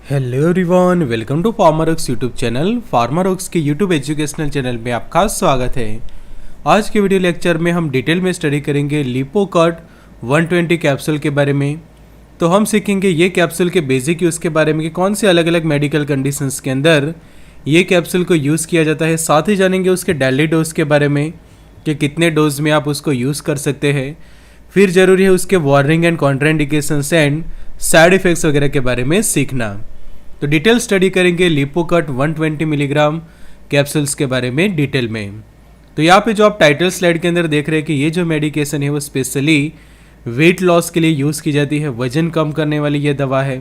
Hello everyone, welcome to Pharmarocks YouTube channel. Pharmarocks के YouTube educational channel में आपका स्वागत है। आज के वीडियो लेक्चर में हम डिटेल में स्टडी करेंगे लिपोकट 120 कैप्सूल के बारे में। तो हम सीखेंगे ये कैप्सूल के बेसिक यूज़ के बारे में कि कौन से अलग अलग मेडिकल कंडीशंस के अंदर ये कैप्सूल को यूज़ किया जाता है। साथ ही जानेंगे उसके डेली डोज के बारे में कि कितने डोज में आप उसको यूज़ कर सकते हैं। फिर ज़रूरी है उसके warning and contraindications and side effects वगैरह के बारे में सीखना। तो डिटेल स्टडी करेंगे लिपोकट 120 मिलीग्राम कैप्सूल्स के बारे में डिटेल में। तो यहाँ पे जो आप टाइटल स्लाइड के अंदर देख रहे हैं कि ये जो मेडिकेशन है वो स्पेशली वेट लॉस के लिए यूज़ की जाती है, वजन कम करने वाली ये दवा है।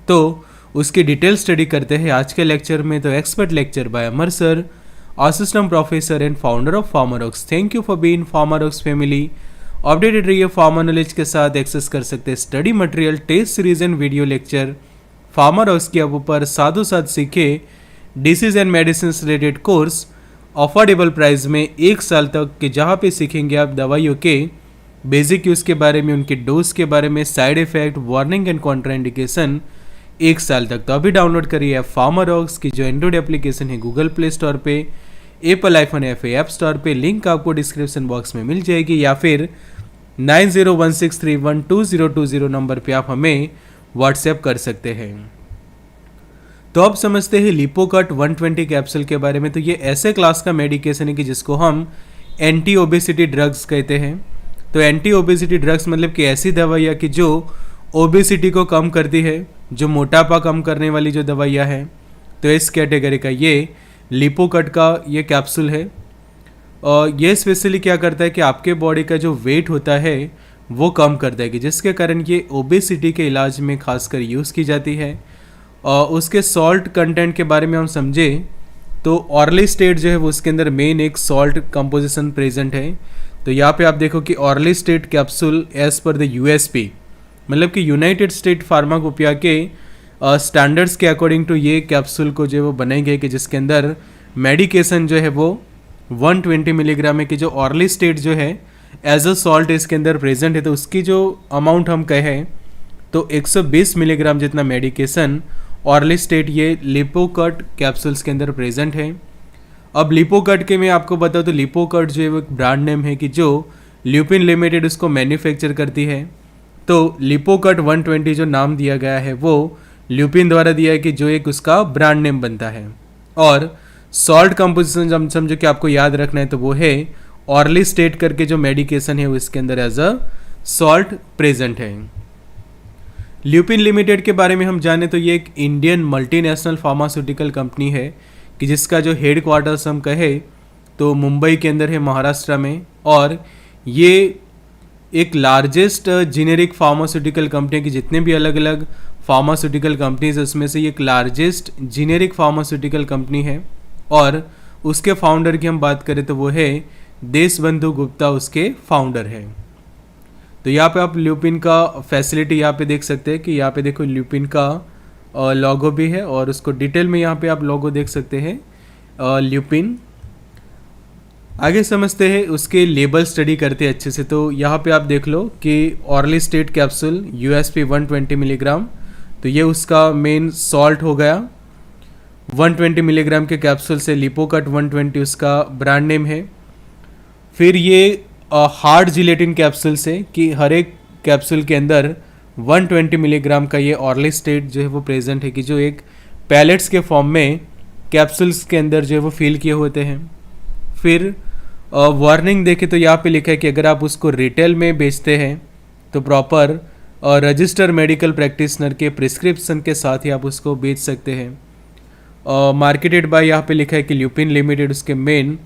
तो उसकी डिटेल स्टडी करते हैं आज के लेक्चर में। तो expert lecture by Amar sir, assistant professor and founder of Pharmarocks. Thank you for being Pharmarocks family. Updated रहिए फार्मा नॉलेज के साथ। एक्सेस कर सकते हैं study material, test series and video lecture Pharmarocks के ऊपर साथों साथ सीखे disease and medicine related course affordable price में 1 साल तक के, जहाँ पे सीखेंगे आप दवाइयों के बेसिक यूज़ के बारे में, उनके डोज के बारे में, side effect, warning and contraindication 1 साल तक। तो अभी डाउनलोड करिए फार्मारॉक्स की जो एंड्रॉइड एप्लीकेशन है गूगल प्ले स्टोर पे, एप्पल आईफोन ऐप स्टोर पे। लिंक आपको डिस्क्रिप्शन बॉक्स में मिल जाएगी, या फिर 9016312020 नंबर पे आप हमें व्हाट्सएप कर सकते हैं। तो अब समझते हैं लिपोकट 120 कैप्सूल के बारे में। तो ये ऐसे क्लास का मेडिकेशन है कि जिसको हम एंटी ओबेसिटी ड्रग्स कहते हैं। तो एंटी ओबेसिटी ड्रग्स मतलब कि ऐसी दवाइयाँ कि जो ओबेसिटी को कम करती है, जो मोटापा कम करने वाली जो दवाइयाँ हैं। तो इस कैटेगरी का ये लिपोकट का ये कैप्सूल है। और ये स्पेशली क्या करता है कि आपके बॉडी का जो वेट होता है वो कम कर देगी, जिसके कारण ये ओबेसिटी के इलाज में खासकर यूज़ की जाती है। और उसके सॉल्ट कंटेंट के बारे में हम समझें तो ऑरली स्टेट जो है वो उसके अंदर मेन एक सॉल्ट कंपोजिशन प्रेजेंट है। तो यहाँ पे आप देखो कि orally state capsule as per the USP, मतलब कि यूनाइटेड स्टेट फार्माकोपिया के स्टैंडर्ड्स के अकॉर्डिंग टू ये कैप्सूल को जो है वो बनाई गई कि जिसके अंदर मेडिकेशन जो है वो 120 मिलीग्राम है कि जो ऑरली स्टेट जो है एज अ सॉल्ट इसके अंदर प्रेजेंट है। तो उसकी जो अमाउंट हम कहें तो 120 मिलीग्राम जितना मेडिकेशन ऑरली स्टेट ये लिपोकट कैप्सूल्स के अंदर प्रेजेंट है। अब लिपोकट के मैं आपको बताऊँ तो लिपोकट जो है वो एक ब्रांड नेम है कि जो ल्यूपिन लिमिटेड उसको मैन्युफैक्चर करती है। तो लिपोकट 120 जो नाम दिया गया है वो ल्यूपिन द्वारा दिया है कि जो एक उसका ब्रांड नेम बनता है। और सॉल्ट कंपोजिशन हम समझो कि आपको याद रखना है तो वो है ऑरली स्टेट करके जो मेडिकेशन है वो इसके अंदर एज अ सॉल्ट प्रेजेंट है। ल्यूपिन लिमिटेड के बारे में हम जाने तो ये एक इंडियन मल्टीनेशनल फार्मास्यूटिकल कंपनी है कि जिसका जो हेड क्वार्टर्स हम कहे तो मुंबई के अंदर है, महाराष्ट्र में। और ये एक लार्जेस्ट जेनेरिक फार्मास्यूटिकल कंपनी की जितने भी अलग अलग फार्मास्यूटिकल कंपनीज है उसमें से ये एक लार्जेस्ट जेनेरिक फार्मास्यूटिकल कंपनी है। और उसके फाउंडर की हम बात करें तो वो है देशबंधु गुप्ता, उसके फाउंडर हैं। तो यहाँ पे आप ल्यूपिन का फैसिलिटी यहाँ पे देख सकते हैं कि यहाँ पे देखो ल्यूपिन का लोगो भी है और उसको डिटेल में यहाँ पे आप लोगो देख सकते हैं ल्यूपिन। आगे समझते हैं उसके लेबल स्टडी करते हैं अच्छे से। तो यहाँ पे आप देख लो कि orally state capsule USP 120 milligram, तो ये उसका मेन सॉल्ट हो गया। 120 मिलीग्राम के कैप्सूल से लिपोकट 120 उसका ब्रांड नेम है। फिर ये हार्ड जिलेटिन कैप्सूल से कि हर एक कैप्सूल के अंदर 120 मिलीग्राम का ये ऑरली स्टेट जो है वो प्रेजेंट है कि जो एक पैलेट्स के फॉर्म में कैप्सूल्स के अंदर जो है वो फिल किए होते हैं। फिर वार्निंग देखें तो यहाँ पे लिखा है कि अगर आप उसको रिटेल में बेचते हैं तो प्रॉपर रजिस्टर मेडिकल प्रैक्टिशनर के प्रिस्क्रिप्शन के साथ ही आप उसको बेच सकते हैं। मार्केटेड बाय यहाँ पे लिखा है कि ल्यूपिन लिमिटेड उसके मेन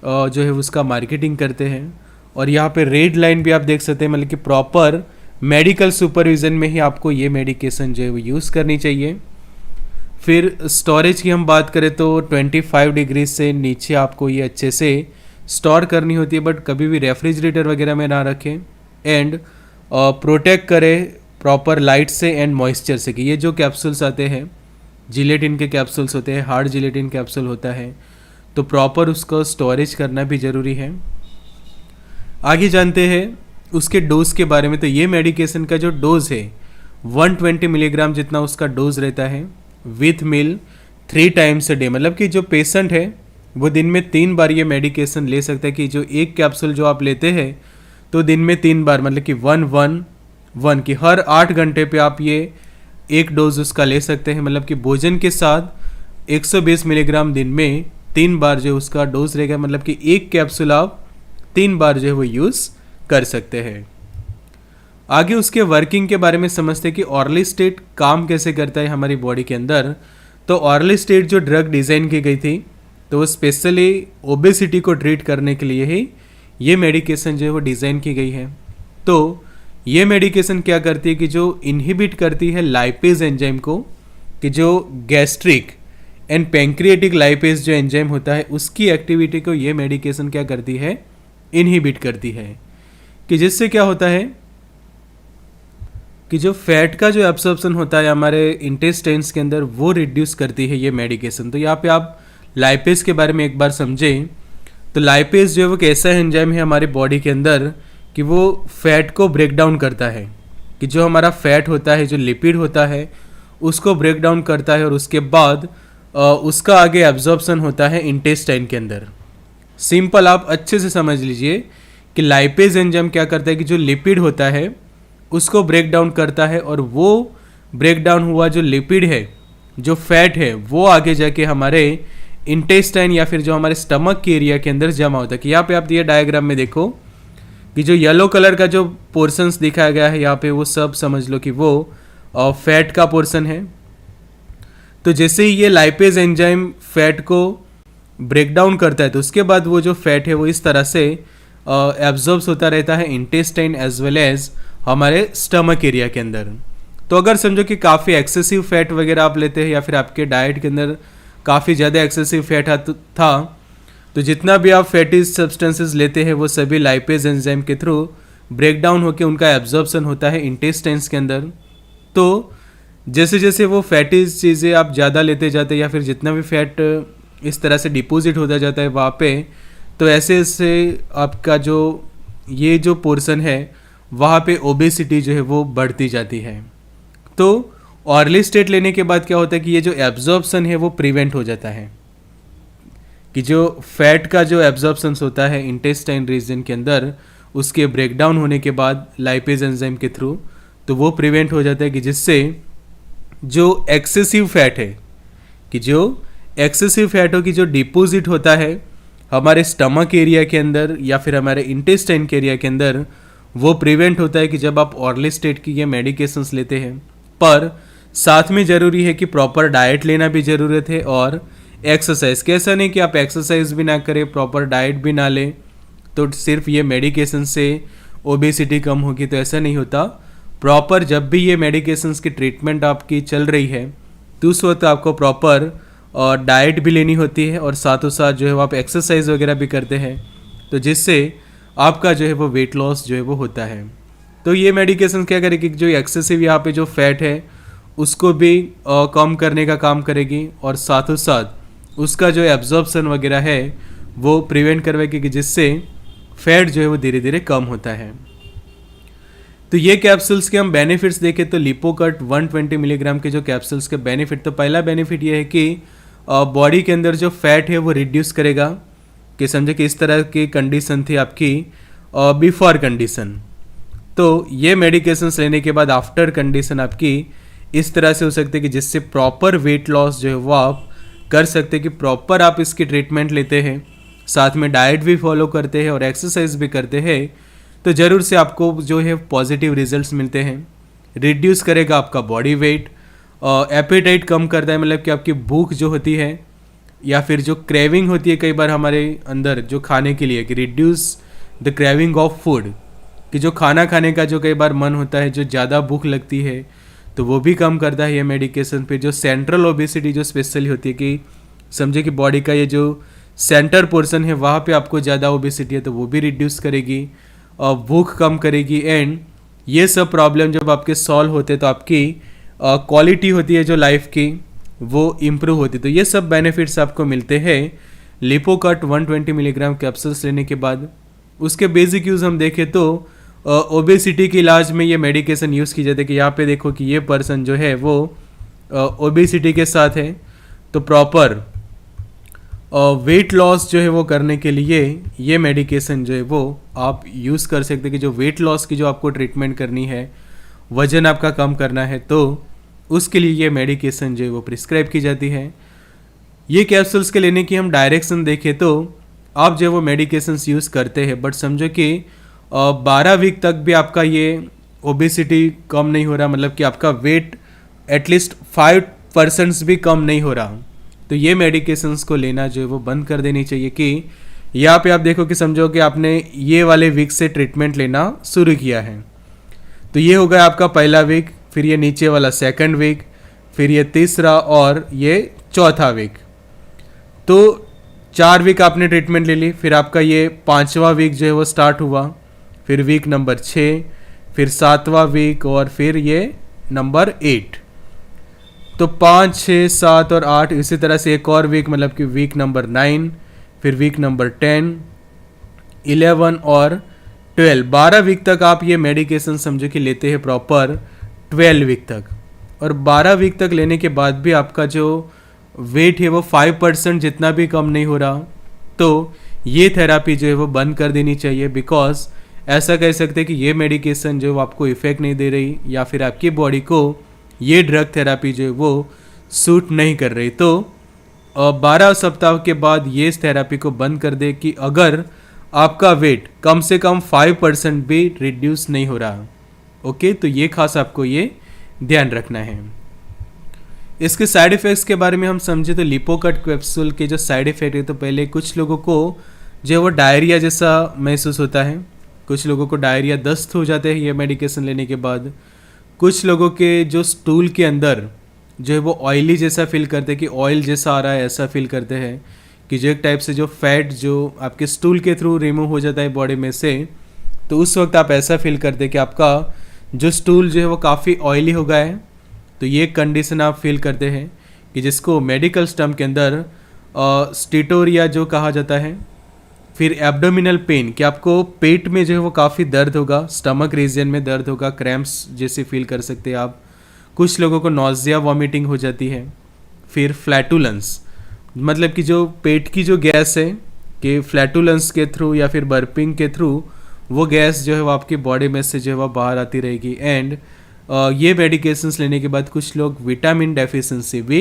जो है उसका मार्केटिंग करते हैं। और यहाँ पे रेड लाइन भी आप देख सकते हैं, मतलब कि प्रॉपर मेडिकल सुपरविजन में ही आपको ये मेडिकेशन जो है वो यूज़ करनी चाहिए। फिर स्टोरेज की हम बात करें तो 25 डिग्री से नीचे आपको ये अच्छे से स्टोर करनी होती है, बट कभी भी रेफ्रिजरेटर वगैरह में ना रखें। एंड प्रोटेक्ट करें प्रॉपर लाइट से एंड मॉइस्चर से कि ये जो कैप्सूल्स आते हैं जिलेटिन के कैप्सूल्स होते हैं, हार्ड जिलेटिन कैप्सूल होता है, तो प्रॉपर उसको स्टोरेज करना भी ज़रूरी है। आगे जानते हैं उसके डोज के बारे में। तो ये मेडिकेशन का जो डोज है 120 मिलीग्राम जितना उसका डोज रहता है। With meal 3 times a day, मतलब कि जो पेशेंट है वो दिन में 3 बार ये मेडिकेशन ले सकता है। कि जो एक कैप्सूल जो आप लेते हैं तो दिन में 3 बार, मतलब कि 1-1-1 की हर 8 घंटे पे आप ये एक डोज उसका ले सकते हैं। मतलब कि भोजन के साथ 120 मिलीग्राम दिन में 3 बार जो उसका डोज रहेगा, मतलब कि एक कैप्सूल आप 3 बार जो है वो यूज़ कर सकते हैं। आगे उसके वर्किंग के बारे में समझते हैं कि ऑरली स्टेट काम कैसे करता है हमारी बॉडी के अंदर। तो ऑरली स्टेट जो ड्रग डिज़ाइन की गई थी तो वो स्पेशली ओबेसिटी को ट्रीट करने के लिए ही ये मेडिकेशन जो है वो डिज़ाइन की गई है। तो ये मेडिकेशन क्या करती है कि जो इनहिबिट करती है लाइपेज एंजाइम को, कि जो गैस्ट्रिक एंड पैंक्रियाटिक लाइपेज जो एंजाइम होता है उसकी एक्टिविटी को ये मेडिकेशन क्या करती है, इनहिबिट करती है। कि जिससे क्या होता है कि जो फैट का जो एब्सॉर्प्शन होता है हमारे इंटेस्टाइन्स के अंदर वो रिड्यूस करती है ये मेडिकेशन। तो यहाँ पे आप लाइपेज के बारे में एक बार समझें। तो लाइपेज जो है वो कैसा एंजाइम है हमारी बॉडी के अंदर कि वो फैट को ब्रेक डाउन करता है। कि जो हमारा फैट होता है, जो लिपिड होता है, उसको ब्रेक डाउन करता है और उसके बाद उसका आगे एब्जॉर्प्शन होता है इंटेस्टाइन के अंदर। सिंपल आप अच्छे से समझ लीजिए कि लाइपेज एंजाइम क्या करता है कि जो लिपिड होता है उसको ब्रेक डाउन करता है और वो ब्रेक डाउन हुआ जो लिपिड है, जो फैट है, वो आगे जाके हमारे इंटेस्टाइन या फिर जो हमारे स्टमक के एरिया के अंदर जमा होता है। कि यहाँ पे आप ये डायग्राम में देखो कि जो येलो कलर का जो पोर्शंस दिखाया गया है यहाँ पे वो सब समझ लो कि वो फैट का पोर्शन है। तो जैसे ही ये लाइपेज एंजाइम फैट को ब्रेक डाउन करता है तो उसके बाद वो जो फैट है वो इस तरह से एब्जॉर्ब्स होता रहता है इंटेस्टाइन एज वेल एज हमारे स्टमक एरिया के अंदर। तो अगर समझो कि काफ़ी एक्सेसिव फैट वगैरह आप लेते हैं या फिर आपके डाइट के अंदर काफ़ी ज़्यादा एक्सेसिव फैट था तो जितना भी आप फैटी सब्सटेंसेस लेते हैं वो सभी लाइपेज एंजाइम के थ्रू ब्रेक डाउन होकर उनका एब्जॉर्प्शन होता है इंटेस्टाइन्स के अंदर। तो जैसे जैसे वो फैटी चीज़ें आप ज़्यादा लेते जाते हैं या फिर जितना भी फैट इस तरह से डिपॉजिट होता जाता है वहाँ पे, तो ऐसे ऐसे आपका जो ये जो पोर्शन है वहाँ पे ओबेसिटी जो है वो बढ़ती जाती है। तो ऑरली स्टेट लेने के बाद क्या होता है कि ये जो एब्जॉर्प्शन है वो प्रिवेंट हो जाता है। कि जो फैट का जो एब्जॉर्प्शन होता है इंटेस्टाइन रीजन के अंदर उसके ब्रेकडाउन होने के बाद लाइपेज एंजाइम के थ्रू, तो वो प्रिवेंट हो जाता है। कि जिससे जो एक्सेसिव फैट है, कि जो एक्सेसिव फैटों की जो डिपॉजिट होता है हमारे स्टमक एरिया के अंदर या फिर हमारे इंटेस्टाइन के एरिया के अंदर, वो प्रिवेंट होता है कि जब आप ऑरली स्टेट की ये मेडिकेशंस लेते हैं। पर साथ में ज़रूरी है कि प्रॉपर डाइट लेना भी ज़रूरत है और एक्सरसाइज। कैसा नहीं कि आप एक्सरसाइज भी ना करें, प्रॉपर डाइट भी ना लें तो सिर्फ ये मेडिकेशन से ओबेसिटी कम होगी, तो ऐसा नहीं होता। प्रॉपर जब भी ये मेडिकेशंस की ट्रीटमेंट आपकी चल रही है तो उस वक्त आपको प्रॉपर डाइट भी लेनी होती है और साथों साथ जो है वो आप एक्सरसाइज वगैरह भी करते हैं, तो जिससे आपका जो है वो वेट लॉस जो है वो होता है। तो ये मेडिकेशन क्या करेगी, जो एक्सेसिव यहाँ पे जो फैट है उसको भी कम करने का काम करेगी और साथों साथ उसका जो एब्जॉर्प्शन वगैरह है वो प्रिवेंट करवाएगी, कि जिससे फैट जो है वो धीरे धीरे कम होता है। तो ये कैप्सूल्स के हम बेनिफिट्स देखें तो लिपोकट 120 मिलीग्राम के जो कैप्सूल्स के बेनिफिट, तो पहला बेनिफिट ये है कि बॉडी के अंदर जो फैट है वो रिड्यूस करेगा। कि समझे कि इस तरह की कंडीशन थी आपकी बिफोर कंडीशन, तो ये मेडिकेशंस लेने के बाद आफ्टर कंडीशन आपकी इस तरह से हो सकती है कि जिससे प्रॉपर वेट लॉस जो है वो आप कर सकते हैं। कि प्रॉपर आप इसकी ट्रीटमेंट लेते हैं, साथ में डाइट भी फॉलो करते हैं और एक्सरसाइज भी करते हैं, तो ज़रूर से आपको जो है पॉजिटिव रिजल्ट्स मिलते हैं। रिड्यूस करेगा आपका बॉडी वेट, एपेटाइट कम करता है, मतलब कि आपकी भूख जो होती है या फिर जो क्रेविंग होती है कई बार हमारे अंदर जो खाने के लिए, कि reduce the craving of food, कि जो खाना खाने का जो कई बार मन होता है, जो ज़्यादा भूख लगती है, तो वो भी कम करता है ये मेडिकेशन। फिर जो सेंट्रल ओबेसिटी जो स्पेशली होती है, कि समझे कि बॉडी का ये जो सेंटर पोर्शन है वहाँ पे आपको ज़्यादा ओबेसिटी है, तो वो भी रिड्यूस करेगी और भूख कम करेगी। एंड ये सब प्रॉब्लम जब आपके सॉल्व होते तो आपकी क्वालिटी होती है जो लाइफ की वो इम्प्रूव होती है। तो ये सब बेनिफिट्स आपको मिलते हैं लिपोकट 120 मिलीग्राम कैप्सूल्स लेने के बाद। उसके बेसिक यूज़ हम देखें तो ओबेसिटी के इलाज में ये मेडिकेशन यूज़ की जाती है। कि यहाँ पे देखो कि ये पर्सन जो है वो ओबेसिटी के साथ है, तो प्रॉपर वेट लॉस जो है वो करने के लिए ये मेडिकेशन जो है वो आप यूज़ कर सकते हैं। कि जो वेट लॉस की जो आपको ट्रीटमेंट करनी है, वज़न आपका कम करना है, तो उसके लिए ये मेडिकेशन जो है वो प्रिस्क्राइब की जाती है। ये कैप्सूल्स के लेने की हम डायरेक्शन देखें तो आप जो वो मेडिकेशंस यूज़ करते हैं, बट समझो कि 12 वीक तक भी आपका ये ओबेसिटी कम नहीं हो रहा, मतलब कि आपका वेट एटलीस्ट 5% भी कम नहीं हो रहा, तो ये मेडिकेशंस को लेना जो है वो बंद कर देनी चाहिए। कि यहाँ पे आप देखो कि समझो कि आपने ये वाले वीक से ट्रीटमेंट लेना शुरू किया है, तो ये हो गया आपका पहला वीक, फिर ये नीचे वाला सेकंड वीक, फिर ये तीसरा और ये चौथा वीक। तो 4 वीक आपने ट्रीटमेंट ले ली, फिर आपका ये 5वां वीक जो है वो स्टार्ट हुआ, फिर वीक नंबर 6, फिर 7वां वीक और फिर ये नंबर 8। तो 5, 6, 7 और 8, इसी तरह से एक और वीक, मतलब कि वीक नंबर 9, फिर वीक नंबर 10, 11 और 12। 12 वीक तक आप ये मेडिकेशन समझो कि लेते हैं प्रॉपर 12 वीक तक, और 12 वीक तक लेने के बाद भी आपका जो वेट है वो 5% जितना भी कम नहीं हो रहा, तो ये थेरापी जो है वो बंद कर देनी चाहिए। बिकॉज ऐसा कह सकते हैं कि ये मेडिकेशन जो आपको इफ़ेक्ट नहीं दे रही, या फिर आपकी बॉडी को ये ड्रग थेरापी जो है वो सूट नहीं कर रही। तो 12 सप्ताह के बाद ये इस थेरापी को बंद कर दे कि अगर आपका वेट कम से कम 5% भी रिड्यूस नहीं हो रहा। ओके, तो ये खास आपको ये ध्यान रखना है। इसके साइड इफ़ेक्ट्स के बारे में हम समझे तो लिपोकट कैप्सूल के जो साइड इफ़ेक्ट है, तो पहले कुछ लोगों को जो वो डायरिया जैसा महसूस होता है, कुछ लोगों को डायरिया, दस्त हो जाते हैं ये मेडिकेशन लेने के बाद। कुछ लोगों के जो स्टूल के अंदर जो है वो ऑयली जैसा फील करते हैं, कि ऑयल जैसा आ रहा है ऐसा फील करते हैं, कि जो एक टाइप से जो फैट जो आपके स्टूल के थ्रू रिमूव हो जाता है बॉडी में से, तो उस वक्त आप ऐसा फील करते हैं कि आपका जो स्टूल जो है वो काफ़ी ऑयली हो गया है। तो ये कंडीशन आप फील करते हैं, कि जिसको मेडिकल टर्म के अंदर स्टीटोरिया जो कहा जाता है। फिर एब्डोमिनल पेन, कि आपको पेट में जो है वो काफ़ी दर्द होगा, स्टमक रीजन में दर्द होगा, क्रैम्प्स जैसे फील कर सकते हैं आप। कुछ लोगों को नॉजिया वॉमिटिंग हो जाती है। फिर फ्लैटुलेंस, मतलब कि जो पेट की जो गैस है, कि फ्लैटुलेंस के थ्रू या फिर बर्पिंग के थ्रू वो गैस जो है वो आपकी बॉडी में से जो है वो बाहर आती रहेगी। एंड ये मेडिकेशंस लेने के बाद कुछ लोग विटामिन डेफिशिएंसी भी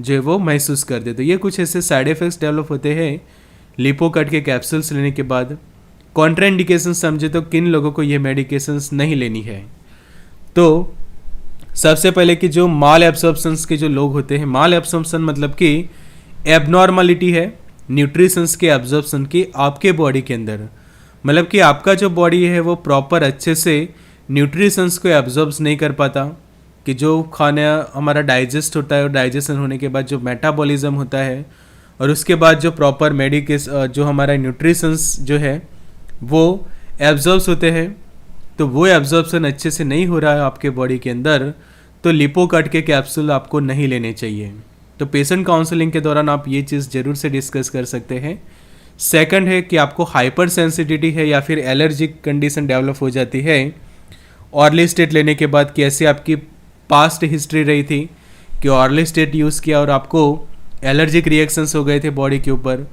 जो है वो महसूस करते। तो ये कुछ ऐसे साइड इफ़ेक्ट्स डेवलप होते हैं लिपोकट के कैप्सूल्स लेने के बाद। कॉन्ट्राइंडिकेशन समझे तो किन लोगों को ये मेडिकेशंस नहीं लेनी है। तो सबसे पहले कि जो माल एब्सॉर्प्शंस के जो लोग होते हैं, माल एब्सॉर्प्शन मतलब कि एबनॉर्मलिटी है न्यूट्रिशंस के एब्जॉर्प्शन की आपके बॉडी के अंदर, मतलब कि आपका जो बॉडी है वो प्रॉपर अच्छे से न्यूट्रिशंस को एब्जॉर्ब नहीं कर पाता, कि जो खाना हमारा डाइजेस्ट होता है और डाइजेशन होने के बाद जो मेटाबॉलिज्म होता है, और उसके बाद जो प्रॉपर जो हमारा न्यूट्रिशंस जो है वो एब्जॉर्ब्स होते हैं, तो वो एब्जॉर्प्शन अच्छे से नहीं हो रहा है आपके बॉडी के अंदर, तो लिपोकट के कैप्सूल आपको नहीं लेने चाहिए। तो पेशेंट काउंसलिंग के दौरान आप ये चीज़ ज़रूर से डिस्कस कर सकते हैं। सेकंड है कि आपको हाइपर सेंसिटिविटी है या फिर एलर्जिक कंडीशन डेवलप हो जाती है ऑर्ली स्टेट लेने के बाद, कैसे आपकी पास्ट हिस्ट्री रही थी कि ऑर्ली स्टेट यूज़ किया और आपको एलर्जिक रिएक्शंस हो गए थे बॉडी के ऊपर,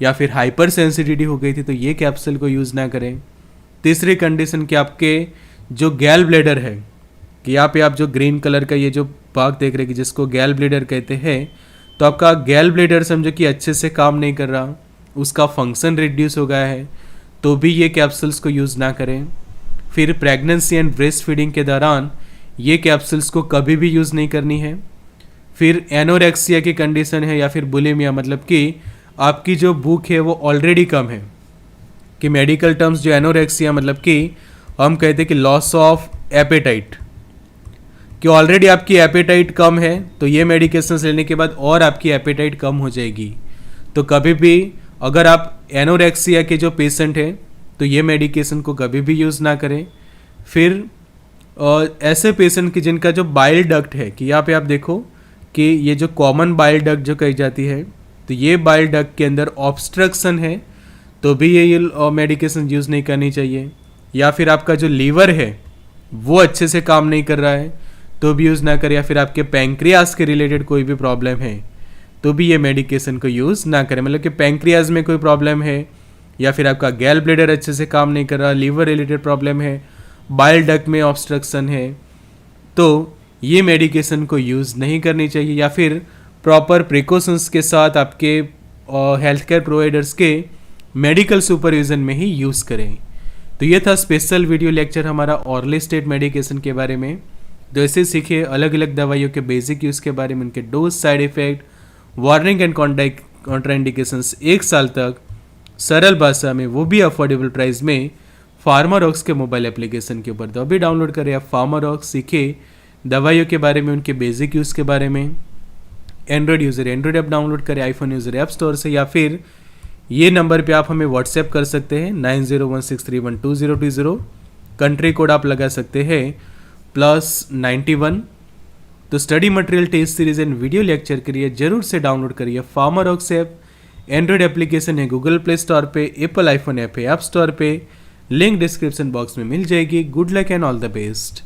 या फिर हाइपर सेंसिटिविटी हो गई थी, तो ये कैप्सूल को यूज़ ना करें। तीसरी कंडीशन कि आपके जो गैल ब्लेडर है, कि यहाँ पे आप जो ग्रीन कलर का ये जो भाग देख रहे हैं कि जिसको गैल ब्लेडर कहते हैं, तो आपका गैल ब्लेडर समझो कि अच्छे से काम नहीं कर रहा, उसका फंक्शन रिड्यूस हो गया है, तो भी ये कैप्सूल्स को यूज़ ना करें। फिर प्रेगनेंसी एंड ब्रेस्ट फीडिंग के दौरान ये कैप्सूल्स को कभी भी यूज़ नहीं करनी है। फिर एनोरेक्सिया की कंडीशन है या फिर बुलिमिया, मतलब कि आपकी जो भूख है वो ऑलरेडी कम है, कि मेडिकल टर्म्स जो एनोरेक्सिया मतलब कि हम कहते हैं कि लॉस ऑफ एपेटाइट, कि ऑलरेडी आपकी एपेटाइट कम है, तो ये मेडिकेशंस लेने के बाद और आपकी एपेटाइट कम हो जाएगी। तो कभी भी अगर आप एनोरेक्सिया के जो पेशेंट हैं तो ये मेडिकेशन को कभी भी यूज़ ना करें। फिर ऐसे पेशेंट की जिनका जो बाइल डक्ट है, कि यहाँ पे आप देखो कि ये जो कॉमन बाइल डक्ट जो कही जाती है, तो ये बाइल डक्ट के अंदर ऑब्स्ट्रक्शन है, तो भी ये मेडिकेशन यूज़ नहीं करनी चाहिए। या फिर आपका जो लीवर है वो अच्छे से काम नहीं कर रहा है, तो भी यूज़ ना करें, या फिर आपके पैंक्रियाज के रिलेटेड कोई भी प्रॉब्लम है तो भी ये मेडिकेशन को यूज़ ना करें। मतलब कि पैंक्रियाज में कोई प्रॉब्लम है, या फिर आपका गैल ब्लेडर अच्छे से काम नहीं कर रहा, लीवर रिलेटेड प्रॉब्लम है, बाइल डक्ट में ऑब्स्ट्रक्शन है, तो ये मेडिकेशन को यूज़ नहीं करनी चाहिए, या फिर प्रॉपर प्रिकॉशंस के साथ आपके हेल्थ केयर प्रोवाइडर्स के मेडिकल सुपरविजन में ही यूज़ करें। तो ये था स्पेशल वीडियो लेक्चर हमारा ऑरली स्टेट मेडिकेशन के बारे में। तो ऐसे सीखिए अलग अलग दवाइयों के बेसिक यूज़ के बारे में, उनके dose, side effect, warning and contraindications 1 साल तक सरल भाषा में, वो भी अफोर्डेबल प्राइस में, फार्मारॉक्स के मोबाइल एप्लीकेशन के ऊपर। तो अभी डाउनलोड करें आप फार्मारॉक्स, सीखिए दवाइयों के बारे में, उनके बेसिक यूज़ के बारे में। Android user Android app download करें आईफोन यूज़र ऐप स्टोर से, या फिर ये नंबर पे आप हमें व्हाट्सएप कर सकते हैं 9016312020। कंट्री कोड आप लगा सकते हैं +91। तो study material, test series and video lecture के लिए जरूर से डाउनलोड करिए फार्मारॉक्स ऐप। एंड्रॉयड एप्लीकेशन है गूगल प्ले स्टोर पे, एप्पल आईफोन ऐप है ऐप स्टोर पे, लिंक डिस्क्रिप्शन बॉक्स में मिल जाएगी। Good luck and all the best.